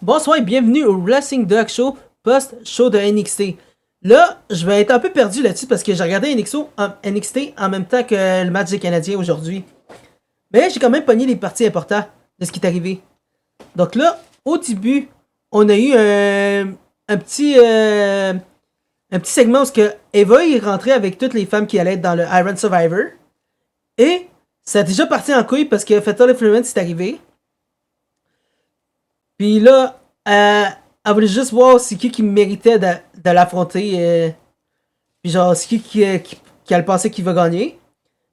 Bonsoir et bienvenue au Wrestling Dog Show post-show de NXT. Là, je vais être un peu perdu là-dessus parce que j'ai regardé NXT en même temps que le match des Canadiens aujourd'hui. Mais j'ai quand même pogné les parties importantes de ce qui est arrivé. Donc là, au début, on a eu un petit segment où que Eva est rentrée avec toutes les femmes qui allaient être dans le Iron Survivor. Et ça a déjà parti en couille parce que Fatal Influence est arrivé. Puis là, elle voulait juste voir c'est qui méritait de l'affronter. Puis genre, c'est qui elle pensait qu'il va gagner.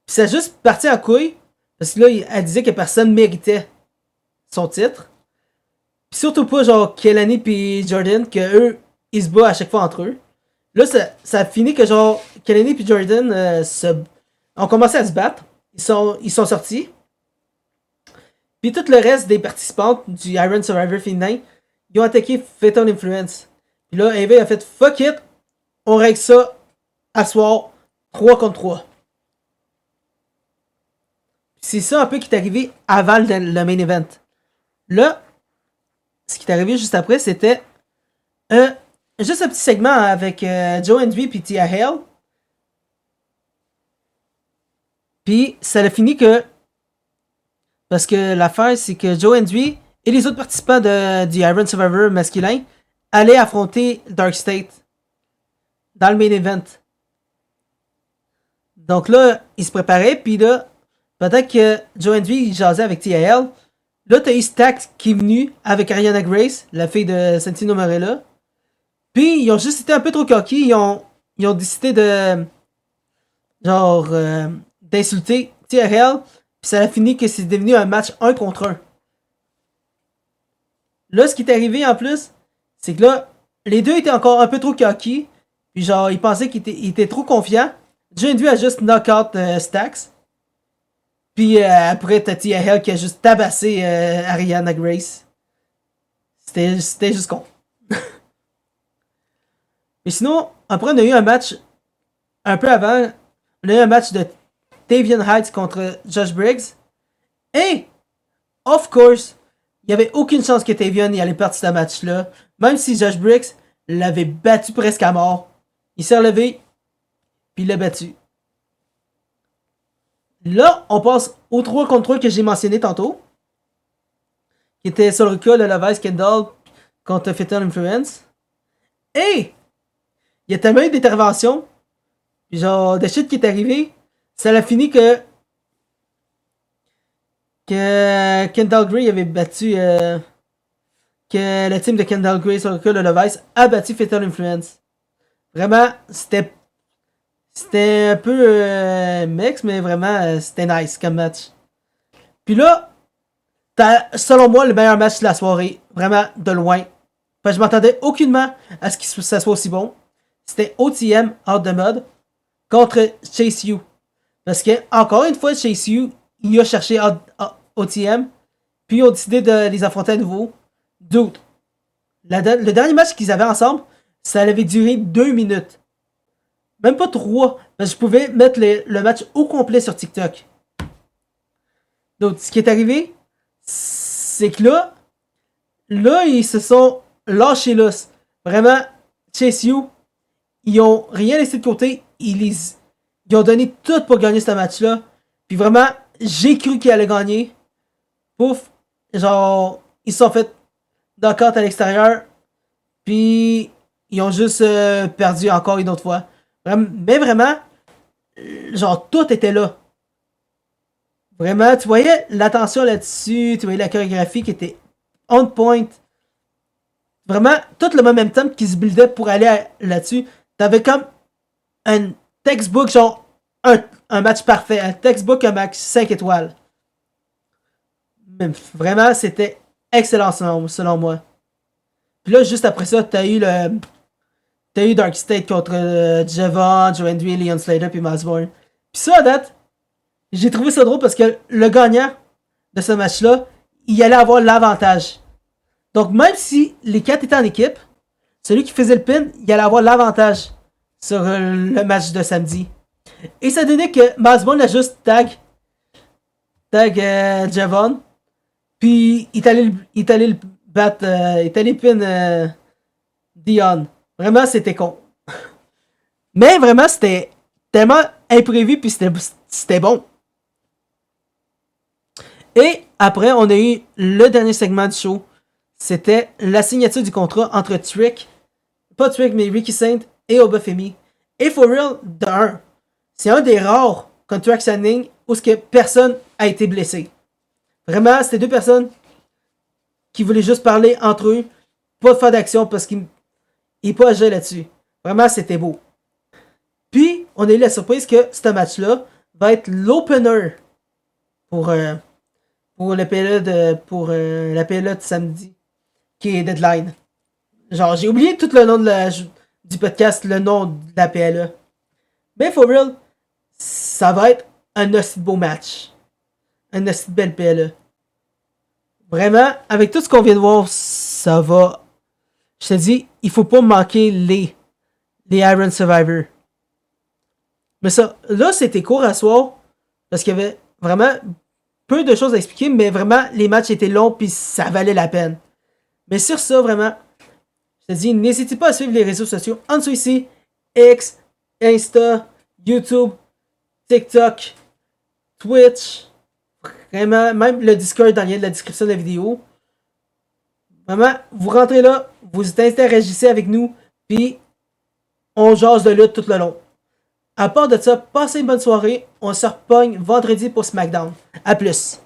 Puis ça a juste parti en couille. Parce que là, elle disait que personne méritait son titre. Puis surtout pas genre Kelani puis Jordan, que eux, ils se battent à chaque fois entre eux. Là, ça a fini que genre Kelani puis Jordan ont commencé à se battre. Ils sont sortis. Puis tout le reste des participantes du Iron Survivor féminin, ils ont attaqué Fatal Influence. Puis là, Eva a fait fuck it, on règle ça à soir 3 contre 3. C'est ça un peu qui est arrivé avant le main event. Là, ce qui est arrivé juste après, c'était juste un petit segment avec Joe Hendry et Tia Hale. Puis ça a fini que. Parce que l'affaire, c'est que Joe Hendry et les autres participants du Iron Survivor masculin allaient affronter Dark State dans le main event. Donc là, ils se préparaient, puis là, peut-être que Joe Hendry jasait avec TAL. Là, t'as eu Stax qui est venu avec Ariana Grace, la fille de Santino Marella. Puis, ils ont juste été un peu trop coquilles. Ils ont décidé de. Genre. D'insulter TRL. Puis ça a fini que c'est devenu un match 1 contre 1. Là, ce qui est arrivé en plus, c'est que là, les deux étaient encore un peu trop coquilles. Puis genre, ils pensaient qu'ils étaient trop confiants. Joe Hendry a juste knock-out Stax. Puis après, t'as Tia Hale qui a juste tabassé Ariana Grace. C'était juste con. Mais sinon, après, on a eu un match un peu avant. On a eu un match de Tavian Heights contre Josh Briggs. Et, of course, il n'y avait aucune chance que Tavian allait perdre ce match-là. Même si Josh Briggs l'avait battu presque à mort. Il s'est relevé, puis il l'a battu. Là, on passe aux 3 contre 3 que j'ai mentionné tantôt. Qui était Solrica, le Levice, Kendall contre Fatal Influence. Et il y a tellement eu d'interventions. Puis genre, de shit qui est arrivé. Ça a fini que Kendall Gray avait battu. Que le team de Kendall Gray, Solrica, le Levice, a battu Fatal Influence. Vraiment, c'était un peu mix, mais vraiment, c'était nice comme match. Puis là, t'as, selon moi, le meilleur match de la soirée. Vraiment, de loin. Enfin, je m'attendais aucunement à ce que ça soit aussi bon. C'était OTM, Out the Mud, contre Chase U. Parce que, encore une fois, Chase U, il a cherché OTM, puis ils ont décidé de les affronter à nouveau. Dude, le dernier match qu'ils avaient ensemble, ça avait duré 2 minutes. Même pas 3. Parce que je pouvais mettre le match au complet sur TikTok. Donc, ce qui est arrivé, c'est que là, ils se sont lâchés l'os. Vraiment, Chase U, ils ont rien laissé de côté. Ils ont donné tout pour gagner ce match-là. Puis vraiment, j'ai cru qu'ils allaient gagner. Pouf. Genre, ils se sont fait knock-out à l'extérieur. Puis, ils ont juste perdu encore une autre fois. Mais vraiment, genre, tout était là. Vraiment, tu voyais l'attention là-dessus, tu voyais la chorégraphie qui était on point. Vraiment, tout le momentum qui se buildait pour aller là-dessus. T'avais comme un textbook, genre, un match parfait. Un textbook, un match 5 étoiles. Mais vraiment, c'était excellent selon moi. Puis là, juste après ça, t'as eu Dark State contre Javon, Joe Hendry, Leon Slater puis Masbourne. Puis ça, à date, j'ai trouvé ça drôle parce que le gagnant de ce match-là, il allait avoir l'avantage. Donc même si les 4 étaient en équipe, celui qui faisait le pin, il allait avoir l'avantage sur le match de samedi. Et ça donnait que Masbourne a juste tag Javon, puis il est allé le est allé pin Dion. Vraiment, c'était con. Mais vraiment, c'était tellement imprévu, puis c'était bon. Et après, on a eu le dernier segment du show. C'était la signature du contrat entre Trick, pas Trick, mais Ricky Saint et Obafemi. Et for real, d'un, c'est un des rares contract signing où ce que personne a été blessé. Vraiment, c'était deux personnes qui voulaient juste parler entre eux, pas de faire d'action parce qu'ils pas agir là-dessus. Vraiment, c'était beau. Puis, on a eu la surprise que ce match-là va être l'opener pour la PLA de samedi, qui est Deadline. Genre, j'ai oublié tout le nom du podcast, le nom de la PLA. Mais for real, ça va être un aussi beau match. Un aussi belle PLA. Vraiment, avec tout ce qu'on vient de voir, ça va. Je te dis, il faut pas manquer les Iron Survivor. Mais ça, là, c'était court à soir, parce qu'il y avait vraiment peu de choses à expliquer, mais vraiment, les matchs étaient longs, puis ça valait la peine. Mais sur ça, vraiment, je te dis, n'hésitez pas à suivre les réseaux sociaux en dessous ici, X, Insta, YouTube, TikTok, Twitch, vraiment, même le Discord dans le lien de la description de la vidéo. Vraiment, vous rentrez là, vous interagissez avec nous, puis on jase de lutte tout le long. À part de ça, passez une bonne soirée, on se repogne vendredi pour SmackDown. A plus!